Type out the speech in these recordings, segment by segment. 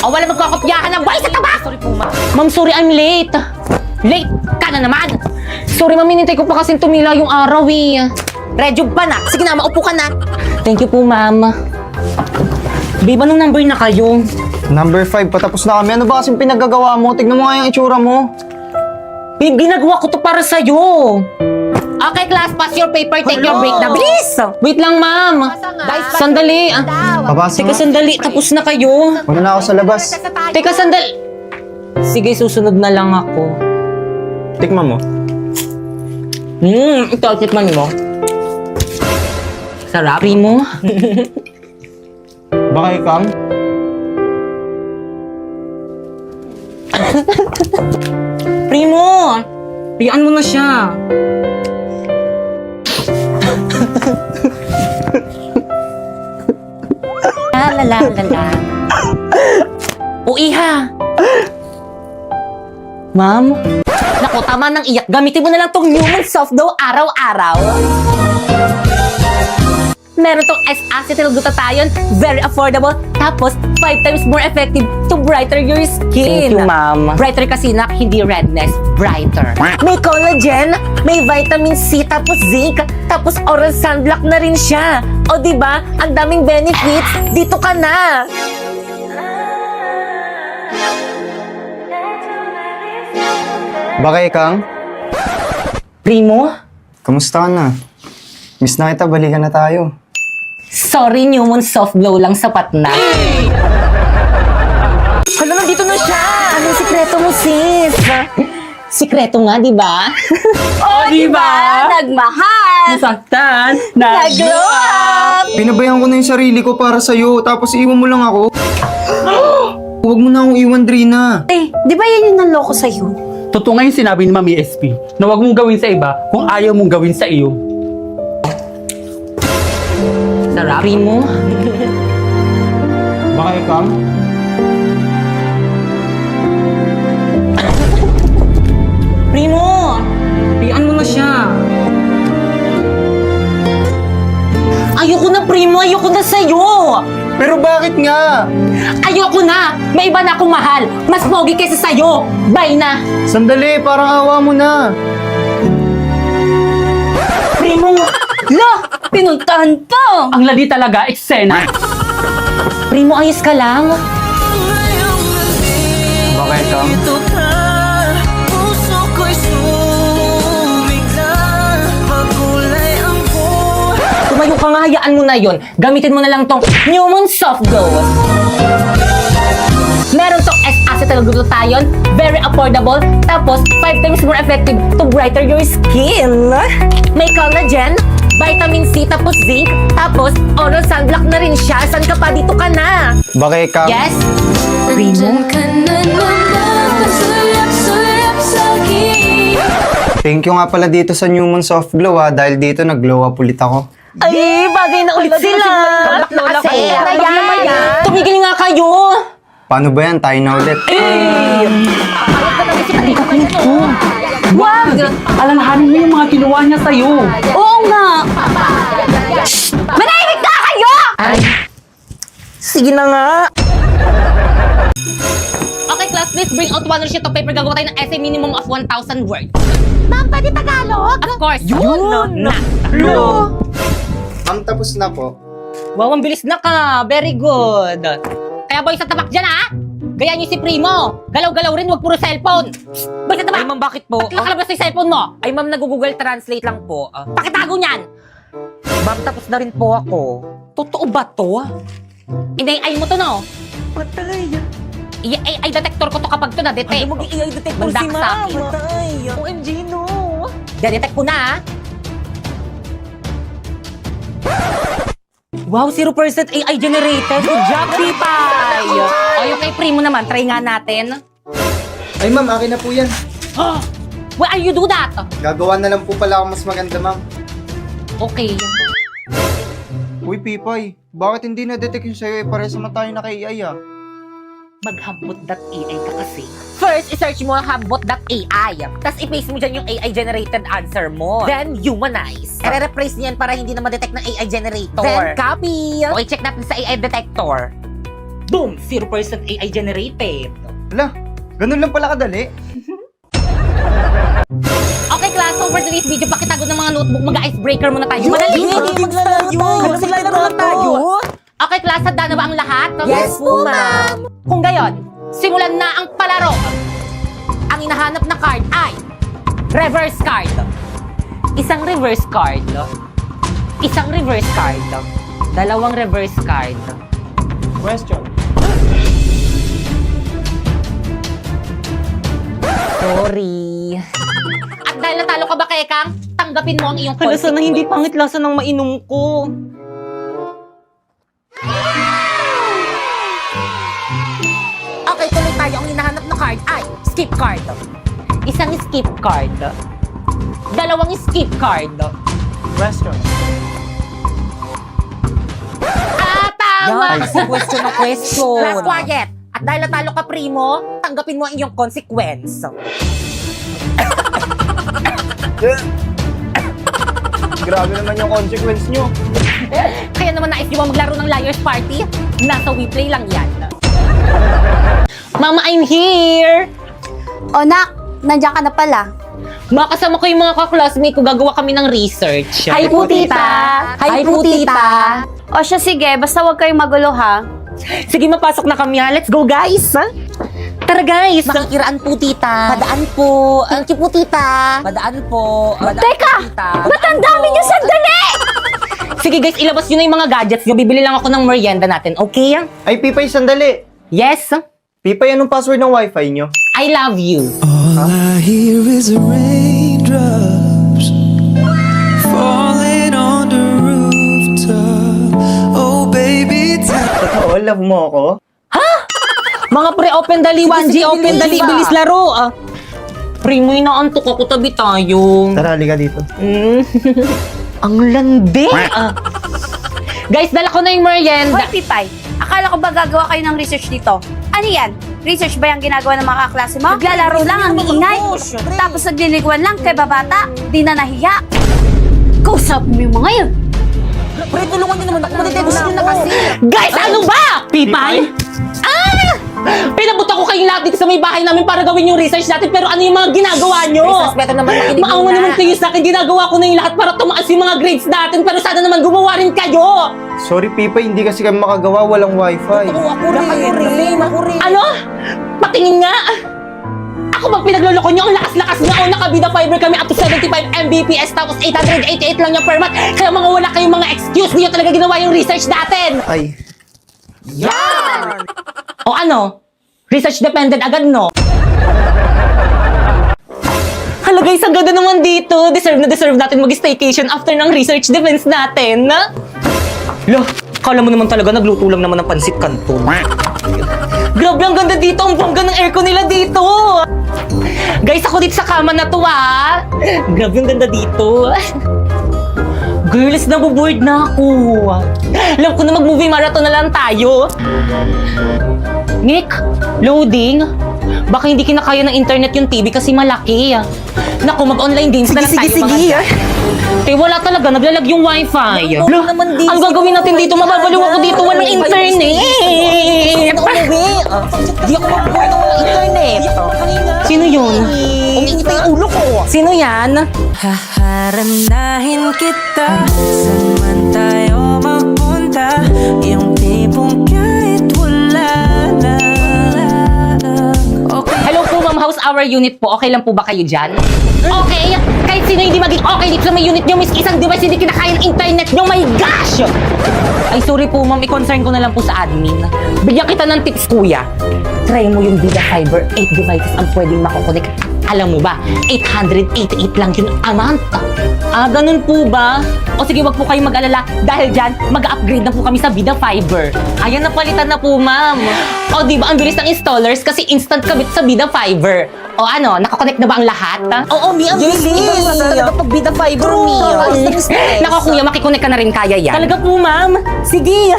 O, wala magkakopyahan ng boy sa taba! Sorry po, ma'am. Ma'am, sorry, I'm late. Late ka na naman. Sorry, ma'am, hinintay ko pa kasing tumila yung araw eh. Redyog pa na. Sige na, maupo ka na. Thank you po, ma'am. Babe, anong number na kayo? Number 5, patapos na kami. Ano ba kasing pinagagawa mo? Tignan mo nga yung itsura mo. Babe, ginagawa ko to para sa'yo. Okay, class, pass your paper, take your break na. Bilis! Wait lang, ma'am. Sandali. Pabasa Teka, nga. sandali. Tapos na kayo. Wala na ako sa labas. Teka, sandali. Sige, susunod na lang ako. Tikman mo. Ito, tikman mo. Sarap. Primo. Baka ikam? Primo! Pian mo na siya. La. O, iha. Ma'am? Naku, tama ng iyak. Gamitin mo na lang tong Human Soft Dough araw-araw. Meron tong S-acetylglutathione, very affordable, tapos 5 times more effective to brighter your skin. Thank you, ma'am. Brighter kasi nak, hindi redness, brighter. May collagen, may vitamin C, tapos zinc, tapos oral sunblock na rin siya. O diba, ang daming benefits, dito ka na. Baka ikang? Primo? Kamusta ka na? Miss na kita, balikan na tayo. Sorry, Newman Soft Glow lang sapat na. Hala, nandito na siya! Anong sikreto mo, sis? Sikreto nga, di ba? Oh, diba? Nagmahal! Nasaktan! Nag-glow up! Pinabayaan ko na yung sarili ko para sa'yo, tapos iwan mo lang ako. Huwag mo na akong iwan, Drina. Eh, di ba yan yung nanloko sa'yo? Totoo nga yung sinabi ni Mami SP na huwag mong gawin sa iba kung ayaw mong gawin sa iyo. Sarap. Primo? Baka ikang? Primo! Pian mo na siya. Ayoko na, Primo. Ayoko na sa'yo. Pero bakit nga? Ayoko na. May iba na akong mahal. Mas pogi kaysa sa'yo. Bye na. Sandali, parang awa mo na. Primo! Lo! Pinuntahan pa! Ang ladi talaga, eksena. Primo, ayos ka lang. Baka ikang? Tumayo ka nga, hayaan mo na yon. Gamitin mo na lang tong Newman Soft Glow. Meron tong S-acetylglutathione, very affordable, tapos 5 times more effective to brighter your skin. May collagen, vitamin C, tapos zinc, tapos oral sunblock na rin siya. San ka pa? Dito ka na. Baka ikang? Yes? Primo? Thank you nga pala dito sa Newman Soft Glow dahil dito nag-glow up ulit ako. Ay, bagay na ulit sila. Lola ko. Tumigil nga kayo. Paano ba yan? Tayo na ulit. Wag! Alalahanin mo yung mga kinuha niya sa'yo. Oo nga. Manahimik na kayo! Ay. Sige na nga. Okay, class, please bring out one sheet of paper. Gagawa tayo ng essay minimum of 1,000 words. Ma'am, pwede Tagalog? Of course. Yun na. Ma'am, tapos na po. Wow, ang bilis na ka. Very good. Kaya boy, sa tabak dyan, ha? Gaya niyo si Primo. Galaw-galaw rin, wag puro cellphone. Psst, boy, sa tabak. Ay, ma'am, bakit po? Ba't nakalabas na yung cellphone mo? Ay, ma'am, nag-Google Translate lang po. Pakitago niyan. Ma'am, tapos na rin po ako. Totoo ba to? Inay-ay mo to, no? Patay. I-AI detector ko to kapag to na-detect. Ano mag-i-AI detector Bandak si sa Ma'am? akin. Patay. OMG, no. De-detect ko na, ha? Wow, 0% AI generated. Good job, Pipay! O, yung kay Primo naman, try nga natin. Ay ma'am, akin na po yan. Why are you do that? Gagawa na lang po pala ako mas maganda, ma'am. Okay. Uy, Pipay, bakit hindi na-detect yung sa'yo? Pares naman tayo naka-AI Maghambot.ai ka kasi. First, i-search mo ang hambot.ai. Tapos i-paste mo dyan yung AI-generated answer mo. Then, humanize. I-replace niyan para hindi na ma-detect ng AI generator. Then, copy. Okay, check natin sa AI detector. Boom! 0% AI generated. Wala, ganun lang pala kadali. Okay, class. So for today's video, pakitago ng mga notebook. Mag-icebreaker muna tayo. Madali. Maglalaro lang tayo. Okay, class. Handa na ba ang lahat? Yes po, ma'am. Kung gayon, simulan na ang palaro. Ang hinahanap na card ay reverse card. Isang reverse card. Isang reverse card. Dalawang reverse card. Question. Sorry. At dahil natalo ka ba, Kekang, tanggapin mo ang iyong Lasa na hindi consequence. pangit lasa ng mainom ko. Okay, tuloy tayo. Ang hinahanap na card ay skip card. Isang skip card. Dalawang skip card. Question. Tama! Kasi question na question. Last quiet. At dahil natalo ka, Primo, tanggapin mo ang iyong consequence. Grabe naman yung consequence nyo. Kaya naman nais nyo ba maglaro ng Liar's Party? Nasa WePlay lang yan. Mama, I'm here! O nak, nandiyan ka na pala. Makasama ko yung mga kaklasmate ko, gagawa kami ng research. Hi po, tita! Hi po, tita! O siya, sige, basta huwag kayong magulo, ha? Sige, mapasok na kami ha. Let's go, guys! Tara, guys! Makikiraan po, tita. Padaan po. Thank you po, tita. Padaan po. Teka! Ba't ang dami niyo sandali? Sige, guys, ilabas nyo na yung mga gadgets nyo. Bibili lang ako ng merienda natin, okay? Ay, Pipay, sandali. Yes? Pipay, anong password ng wifi nyo? I love you. All I hear is raindrops falling on the rooftop. Oh, baby, Totoo, love mo ako? Mga pre, open dali, 1G, sige, open bilis dali, ba? bilis laro. Pre, mo inaantok ako, tabi tayo. Tara, halika dito. Ang landi. Guys, dala ko na yung merienda. Hoy, Pipay, akala ko ba gagawa kayo ng research dito? Ano yan? Research ba yung ginagawa ng mga kaklase mo? Naglalaro lang ang ingay. Tapos nagliliguan lang kay babata. Di na nahiya. Kausap mo yung mga yun. Pre, tulungan niyo naman ako. Matitibos niyo na kasi. Guys, ano ba? Pipay? Pinabot ako kayong lahat dito sa may bahay namin para gawin yung research natin, pero ano yung mga ginagawa nyo? Research, better naman makinig Maawa muna. naman kayo sa akin, ginagawa ko na yung lahat para tumaas yung mga grades natin, pero sana naman gumawa rin kayo! Sorry, Pipay, hindi kasi kami makagawa, walang wifi. Oo, ako rin. Ako rin. Ano? Patingin nga! Ako bang pinagloloko nyo? Ang lakas-lakas nga! O, nakabida fiber kami up to 75 Mbps, tapos 888 lang yung per month. Kaya mga wala kayong mga excuse, di nyo talaga ginawa yung research natin! Ay, O ano? Research dependent agad, no? Hala guys, ang ganda naman dito. Deserve na deserve natin mag-staycation after ng research defense natin. Lo, kala mo naman talaga nagluto lang naman ng pansit canton. Grabe, ang ganda dito. Ang bongga ng aircon nila dito. Guys, ako dito sa kama na to, ah. Grabe, ang ganda dito. Girls, nabuboard na ako. Alam ko na mag-movie marathon na lang tayo. Nick, loading. Baka hindi kinakaya ng internet yung TV kasi malaki. Naku, mag-online games na lang tayo mga. Eh, wala talaga. Naglalag yung wifi. Oo naman, di. Ang gagawin natin dito, mababaliw ako dito. Walang internet. Di ako mabuhay ng walang internet. Sino yun? Umiingit na yung ulo ko. Sino yan? Haharandahin kita saan man tayo mapunta. Yung tipong kahit wala na. Okay. Hello po, Ma'am House, our unit po. Okay lang po ba kayo dyan? Okay! Kahit sino hindi maging okay dito sa may unit nyo, miski isang device hindi kinakaya ng internet nyo, my gosh! Ay, sorry po, ma'am. I-concern ko na lang po sa admin. Bigyan kita ng tips, kuya. Try mo yung Vida Fiber. 8 devices ang pwedeng makokonek. Alam mo ba, 888 lang yun a month. Ah, ganun po ba? O sige, wag po kayong mag-alala. Dahil dyan, mag-upgrade na po kami sa Vida Fiber. Ayan, napalitan na po, ma'am. O, di ba, ang bilis ng installers kasi instant kabit sa Vida Fiber. O ano, nakakonect na ba ang lahat? Oo, Mi, ang bilis. Iba na talaga pag bida fiber, Mi. Nako, kuya, makikonek ka na rin, kaya yan. Talaga po, ma'am. Sige.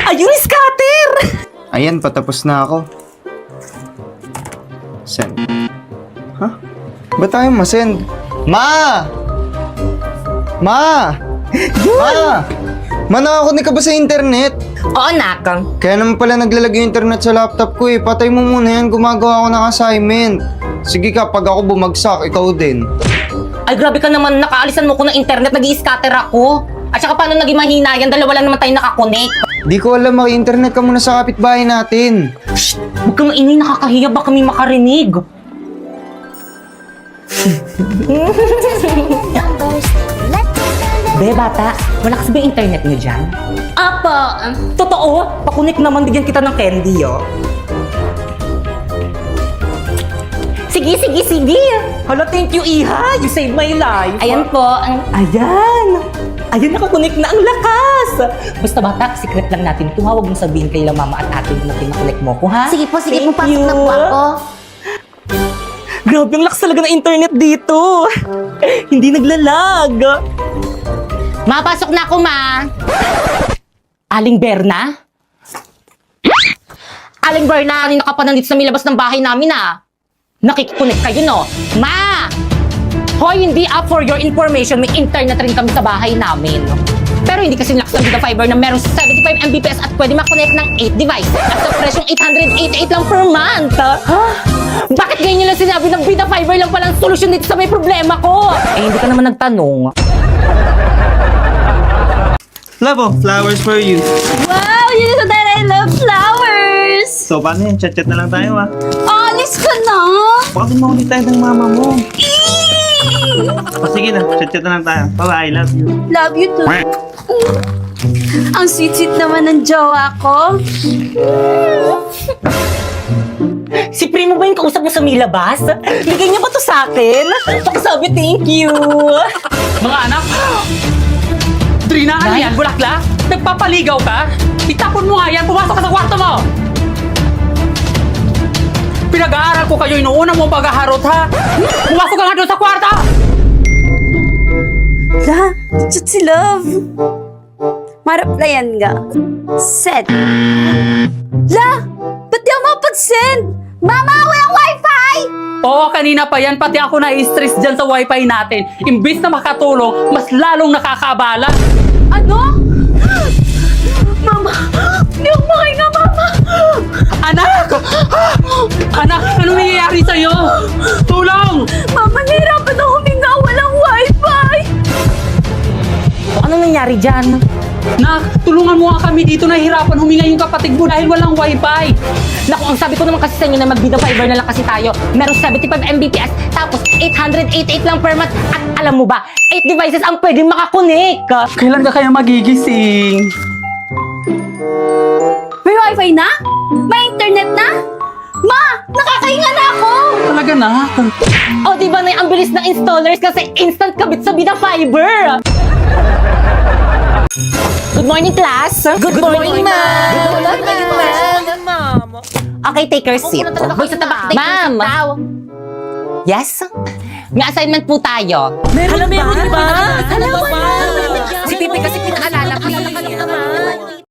Ayun, scatter! ayan, patapos na ako. Send. Ha? Ba't tayo masend? Ma! Ma! Ma! Ma, nakakunik ka ba sa internet? Oo, nak. Kaya naman pala naglalag yung internet sa laptop ko eh. Patay mo muna yan, gumagawa ako ng assignment. Sige ka, pag ako bumagsak, ikaw din. Ay, grabe ka naman. Nakaalisan mo ko ng internet. Nag-i-scatter ako. At saka paano naging mahina yan? Dalawa lang naman tayo nakakonek. Di ko alam, maki-internet ka muna sa kapitbahay natin. Huwag kang maingay, nakakahiya. Baka may makarinig. Be, bata, malakas ba yung internet niyo dyan? Apa, totoo? Pakunik naman, bigyan kita ng candy, oh. Sige. Hala, thank you, Iha. You saved my life. Ayan po. Ayan, nakakunik na ang lakas. Basta bata, secret lang natin ito. Huwag mong sabihin kay mama at ate mo na pinakunik mo ko, ha? Sige po, Thank pasok na po you. ako. Grabe, ang lakas talaga ng internet dito. Hindi naglalag. Mapasok na ako, ma. Aling Berna? Aling Berna, kanina ka pa nandito sa may labas ng bahay namin, ah. Nakikikunik kayo, no? Ma! Hoy, hindi up for your information. May internet rin kami sa bahay namin. Pero hindi kasi lakas ng Vida Fiber na meron 75 Mbps at pwede makonect ng 8 device at sa presyong 888 lang per month. Ha? Bakit ganyan nyo lang sinabi ng Vida Fiber lang palang solusyon dito sa may problema ko? Eh, hindi ka naman nagtanong. Love, oh, flowers for you. Wow, you know that I love flowers! So, paano yan? Chat-chat na lang tayo, ah. Alis ka na! Baka din mahuli tayo ng mama mo. O, sige na. Chat-chat na lang tayo. Bye-bye, I love you. Love you too. Ang sweet-sweet naman ng jowa ko. Si Primo ba yung kausap mo sa may labas? Bigay niya ba to sa akin? Pakisabi, thank you. Mga anak! Drina, ano yan? Bulakla? Nagpapaligaw ka? Itapon mo nga yan! Pumasok ka sa kwarto mo! Pinag-aaral ko kayo inuuna mo paghaharot, ha? Pumasok ka nga doon sa kwarto! La, chat si Love. Maraplayan nga. Send. La, ba't di ako mapag-send? Mama, walang wifi! Oo, kanina pa yan. Pati ako na-stress dyan sa wifi natin. Imbis na makatulong, mas lalong nakakabala. Ano? Mama, hindi ako makahinga, Mama. Anak! Anak, anong nangyayari sa'yo? Tulong! Mama, nahirapan ako huminga. Walang wifi. Anong nangyari dyan? Nak, tulungan mo nga kami dito. Nahihirapan huminga yung kapatid mo dahil walang wifi. Naku, ang sabi ko naman kasi sa inyo na mag-Vida Fiber na lang kasi tayo. Meron 75 Mbps, tapos 888 lang per month. At alam mo ba, 8 devices ang pwede makakonek. Kailan ka kaya magigising? May wifi na? May internet na? Ma, nakakahinga na ako. Talaga, nak. O, di ba na ang bilis ng installers kasi instant kabit sa Vida Fiber? Good morning, class. Good morning, ma'am. Good morning, ma'am. Okay, take your seat. Boy, sa tabak. Ma'am. Yes? May assignment po tayo. Meron ba? Si Pipi kasi